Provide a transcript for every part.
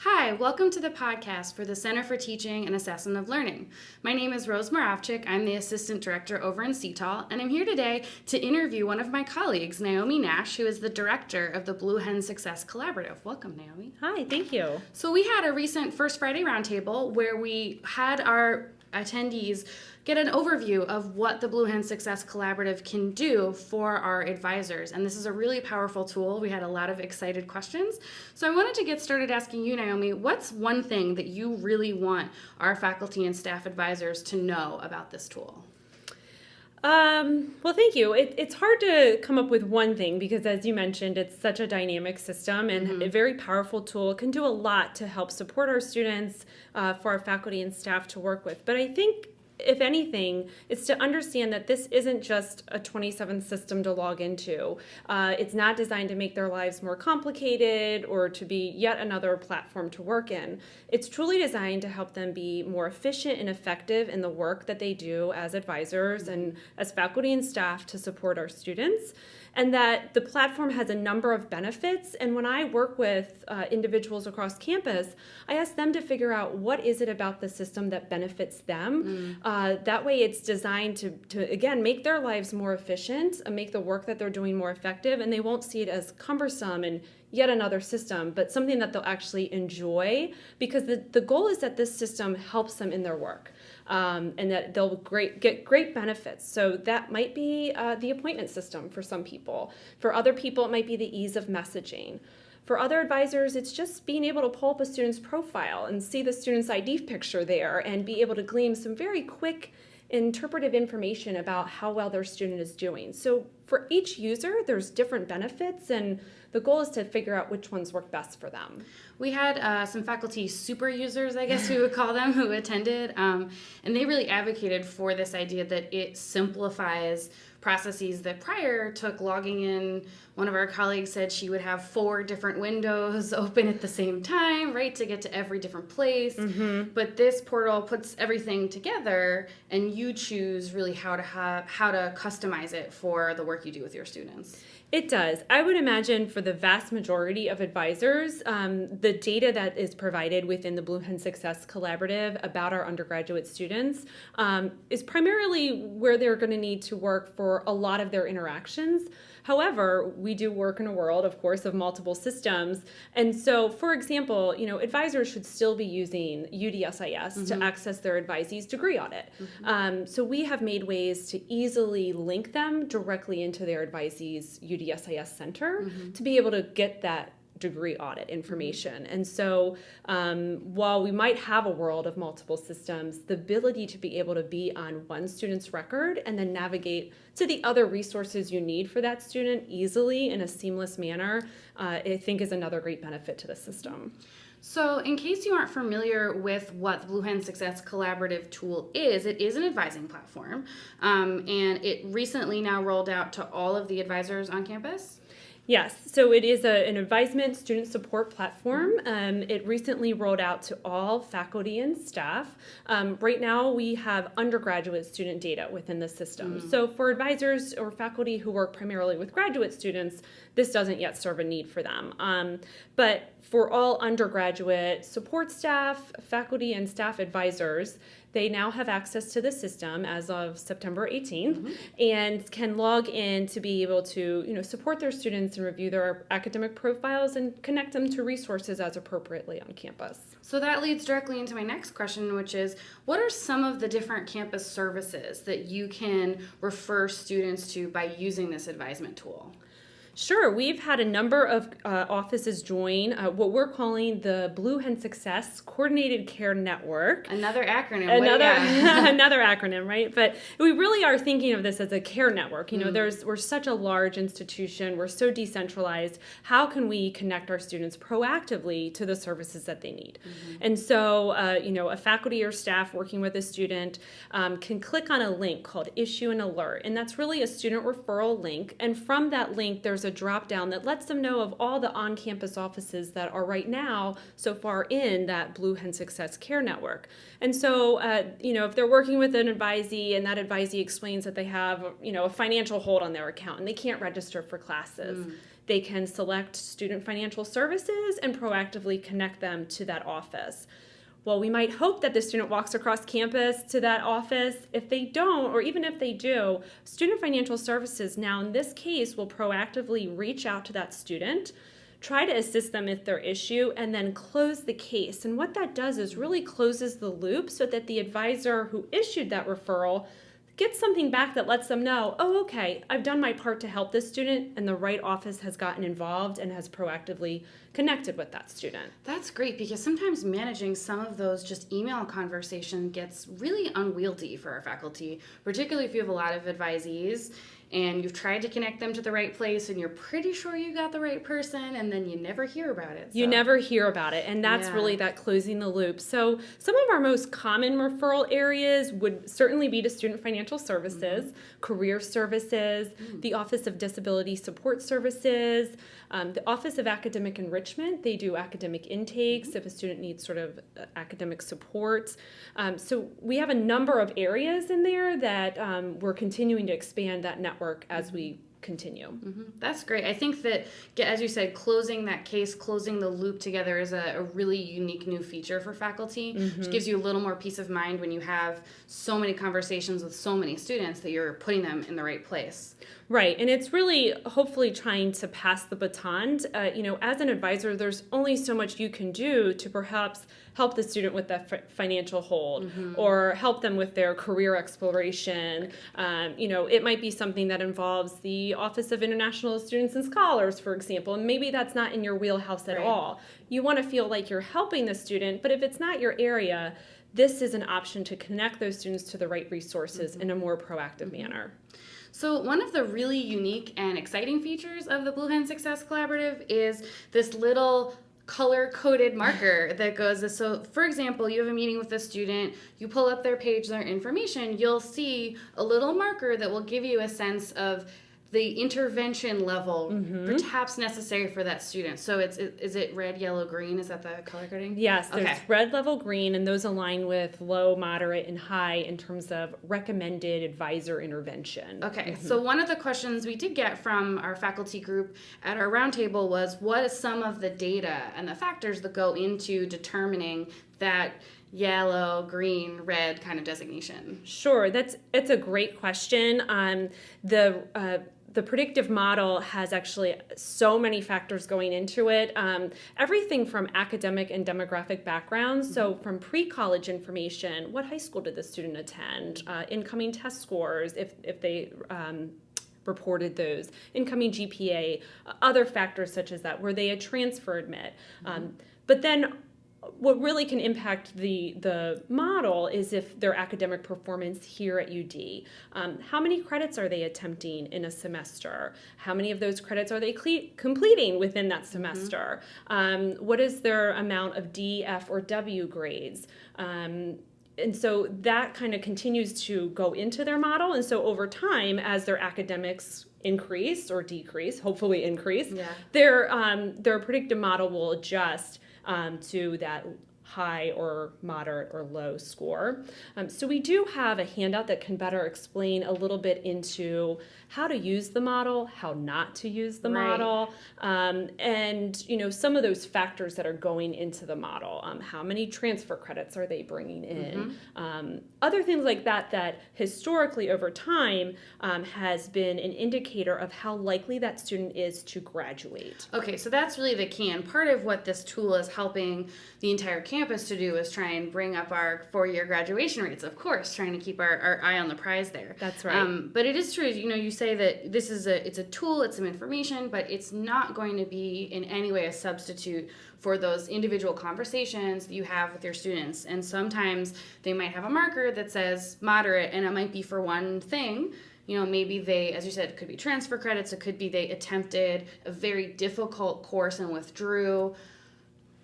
Hi, welcome to the podcast for the Center for Teaching and Assessment of Learning. My name is Rose Muravchick. I'm the Assistant Director over in CTAL, and I'm here today to interview one of my colleagues, Naomi Nash, who is the Director of the Blue Hen Success Collaborative. Welcome, Naomi. Hi, thank you. So we had a recent First Friday Roundtable where we had our attendees get an overview of what the Blue Hen Success Collaborative can do for our advisors. And this is a really powerful tool. We had a lot of excited questions. So I wanted to get started asking you, Naomi, what's one thing that you really want our faculty and staff advisors to know about this tool? Well, thank you. It's hard to come up with one thing because, as you mentioned, it's such a dynamic system and a very powerful tool. It can do a lot to help support our students, for our faculty and staff to work with. But I think, if anything, it's to understand that this isn't just a 27 system to log into. It's not designed to make their lives more complicated or to be yet another platform to work in. It's truly designed to help them be more efficient and effective in the work that they do as advisors and as faculty and staff to support our students. And that the platform has a number of benefits. And when I work with individuals across campus, I ask them to figure out what is it about the system that benefits them. That way it's designed to again, make their lives more efficient, and make the work that they're doing more effective, and they won't see it as cumbersome and yet another system, but something that they'll actually enjoy, because the goal is that this system helps them in their work. And that they'll get great benefits. So that might be the appointment system for some people. For other people, it might be the ease of messaging. For other advisors, it's just being able to pull up a student's profile and see the student's ID picture there and be able to glean some very quick interpretive information about how well their student is doing. So for each user, there's different benefits, and the goal is to figure out which ones work best for them. We had some faculty super users, I guess we would call them, who attended, and they really advocated for this idea that it simplifies processes that prior took logging in. One of our colleagues said she would have 4 different windows open at the same time, right, to get to every different place. But this portal puts everything together, and you choose really how to customize it for the work you do with your students. It does. I would imagine for the vast majority of advisors, the data that is provided within the Blue Hen Success Collaborative about our undergraduate students is primarily where they're going to need to work for a lot of their interactions. However, we do work in a world, of course, of multiple systems. And so, for example, advisors should still be using UDSIS to access their advisee's degree audit. So we have made ways to easily link them directly into their advisee's UDSIS center to be able to get that degree audit information. And so while we might have a world of multiple systems, the ability to be able to be on one student's record and then navigate to the other resources you need for that student easily in a seamless manner, I think is another great benefit to the system. So in case you aren't familiar with what the Blue Hen Success Collaborative tool is, it is an advising platform, and it recently now rolled out to all of the advisors on campus. Yes, so it is an advisement student support platform. It recently rolled out to all faculty and staff. Right now we have undergraduate student data within the system. So for advisors or faculty who work primarily with graduate students, this doesn't yet serve a need for them. But for all undergraduate support staff, faculty, and staff advisors, they now have access to the system as of September 18th and can log in to be able to support their students and review their academic profiles and connect them to resources as appropriately on campus. So that leads directly into my next question, which is, what are some of the different campus services that you can refer students to by using this advisement tool? Sure. We've had a number of offices join what we're calling the Blue Hen Success Coordinated Care Network. Another acronym. Another acronym, right? But we really are thinking of this as a care network. We're such a large institution. We're so decentralized. How can we connect our students proactively to the services that they need? And so, a faculty or staff working with a student can click on a link called Issue an Alert. And that's really a student referral link. And from that link, there's a drop down that lets them know of all the on-campus offices that are right now so far in that Blue Hen Success Care Network. And so, if they're working with an advisee and that advisee explains that they have, a financial hold on their account and they can't register for classes, they can select student financial services and proactively connect them to that office. Well, we might hope that the student walks across campus to that office. If they don't, or even if they do, Student Financial Services now in this case will proactively reach out to that student, try to assist them with their issue, and then close the case. And what that does is really closes the loop so that the advisor who issued that referral gets something back that lets them know, oh, okay, I've done my part to help this student, and the right office has gotten involved and has proactively connected with that student. That's great, because sometimes managing some of those just email conversation gets really unwieldy for our faculty, particularly if you have a lot of advisees and you've tried to connect them to the right place and you're pretty sure you got the right person, and then you never hear about it. You never hear about it, and that's really that closing the loop. So some of our most common referral areas would certainly be to Student Financial Services, Career Services, the Office of Disability Support Services, the Office of Academic Enrichment. They do academic intakes if a student needs sort of academic support. So we have a number of areas in there that we're continuing to expand that network as we continue. That's great. I think that, as you said, closing that case, closing the loop together is a really unique new feature for faculty, which gives you a little more peace of mind when you have so many conversations with so many students that you're putting them in the right place. Right, and it's really hopefully trying to pass the baton. As an advisor, there's only so much you can do to perhaps help the student with that financial hold or help them with their career exploration. It might be something that involves the Office of International Students and Scholars, for example, and maybe that's not in your wheelhouse at all. You want to feel like you're helping the student, but if it's not your area, this is an option to connect those students to the right resources in a more proactive manner. So one of the really unique and exciting features of the Blue Hen Success Collaborative is this little color-coded marker that goes, so for example, you have a meeting with a student, you pull up their page, their information, you'll see a little marker that will give you a sense of the intervention level perhaps necessary for that student. So is it red, yellow, green? Is that the color coding? Yes, there's red, level, green, and those align with low, moderate, and high in terms of recommended advisor intervention. Okay, so one of the questions we did get from our faculty group at our roundtable was, what is some of the data and the factors that go into determining that yellow, green, red kind of designation? Sure, it's a great question. The predictive model has actually so many factors going into it. Everything from academic and demographic backgrounds, so from pre-college information, what high school did the student attend, incoming test scores, if they reported those, incoming GPA, other factors such as that, were they a transfer admit? But then what really can impact the model is if their academic performance here at UD. How many credits are they attempting in a semester? How many of those credits are they completing within that semester? What is their amount of D, F, or W grades? And so that kind of continues to go into their model. And so over time, as their academics increase or decrease, hopefully increase, their predictive model will adjust to that high or moderate or low score. So we do have a handout that can better explain a little bit into how to use the model, how not to use the model, and some of those factors that are going into the model. How many transfer credits are they bringing in? Other things like that historically over time has been an indicator of how likely that student is to graduate. Okay, so that's really the key, and part of what this tool is helping the entire campus to do is try and bring up our four-year graduation rates, of course, trying to keep our eye on the prize there. That's right. But it is true, you say that this is it's a tool, it's some information, but it's not going to be in any way a substitute for those individual conversations that you have with your students. And sometimes they might have a marker that says moderate, and it might be for one thing. Maybe they, as you said, it could be transfer credits, it could be they attempted a very difficult course and withdrew.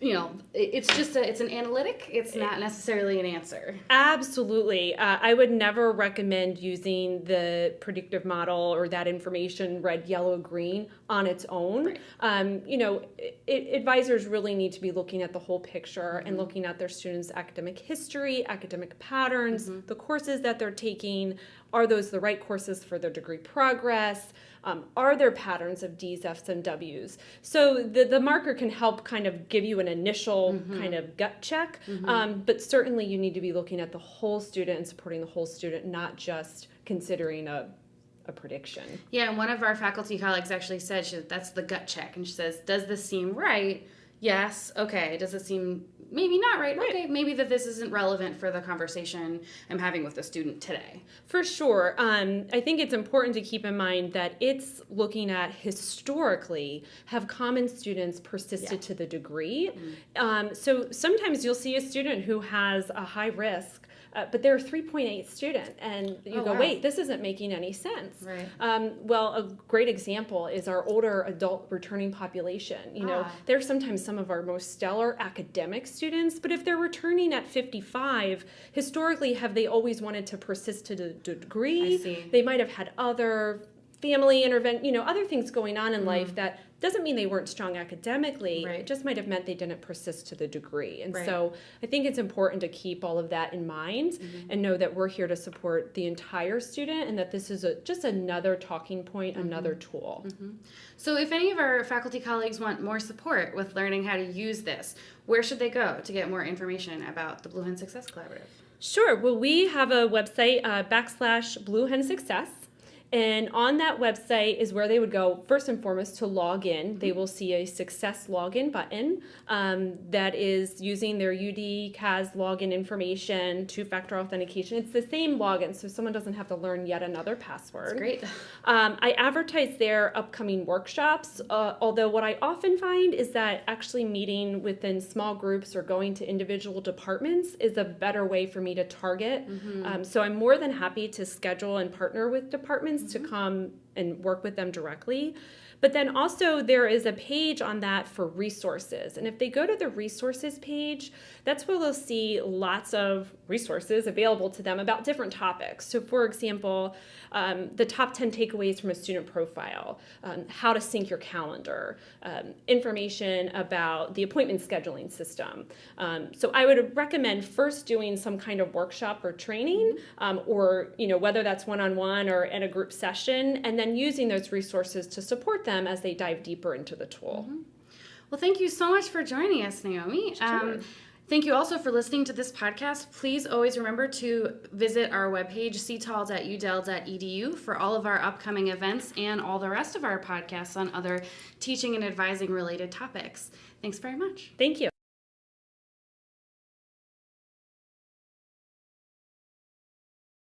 It's an analytic. It's not necessarily an answer. Absolutely. I would never recommend using the predictive model or that information, red, yellow, green, on its own. Advisors really need to be looking at the whole picture and looking at their students' academic history, academic patterns, the courses that they're taking, Are those the right courses for their degree progress? Are there patterns of D's, F's, and W's? So the marker can help kind of give you an initial kind of gut check, but certainly you need to be looking at the whole student and supporting the whole student, not just considering a prediction. Yeah, and one of our faculty colleagues actually said that's the gut check, and she says, does this seem right? Yes. Okay. Does it seem maybe not right? Okay. Maybe that this isn't relevant for the conversation I'm having with the student today. For sure. I think it's important to keep in mind that it's looking at historically, have common students persisted to the degree? So sometimes you'll see a student who has a high risk, but they're a 3.8 student, and you go, wait, this isn't making any sense. Right. Well, a great example is our older adult returning population. You know, they're sometimes some of our most stellar academic students, but if they're returning at 55, historically, have they always wanted to persist to the degree? I see. They might have had other family intervention, other things going on in life that doesn't mean they weren't strong academically. Right. It just might have meant they didn't persist to the degree. And Right. so I think it's important to keep all of that in mind and know that we're here to support the entire student and that this is just another talking point, another tool. So if any of our faculty colleagues want more support with learning how to use this, where should they go to get more information about the Blue Hen Success Collaborative? Sure. Well, we have a website, /Blue Hen Success. And on that website is where they would go, first and foremost, to log in. They will see a success login button that is using their UD-CAS login information, two-factor authentication. It's the same login, so someone doesn't have to learn yet another password. That's great. I advertise their upcoming workshops, although what I often find is that actually meeting within small groups or going to individual departments is a better way for me to target. So I'm more than happy to schedule and partner with departments to come and work with them directly. But then also there is a page on that for resources. And if they go to the resources page, that's where they'll see lots of resources available to them about different topics. So for example, the top 10 takeaways from a student profile, how to sync your calendar, information about the appointment scheduling system. So I would recommend first doing some kind of workshop or training, or whether that's one-on-one or in a group session, and then using those resources to support them as they dive deeper into the tool. Well, thank you so much for joining us, Naomi. Sure. Thank you also for listening to this podcast. Please always remember to visit our webpage, ctal.udel.edu, for all of our upcoming events and all the rest of our podcasts on other teaching and advising related topics. Thanks very much. Thank you.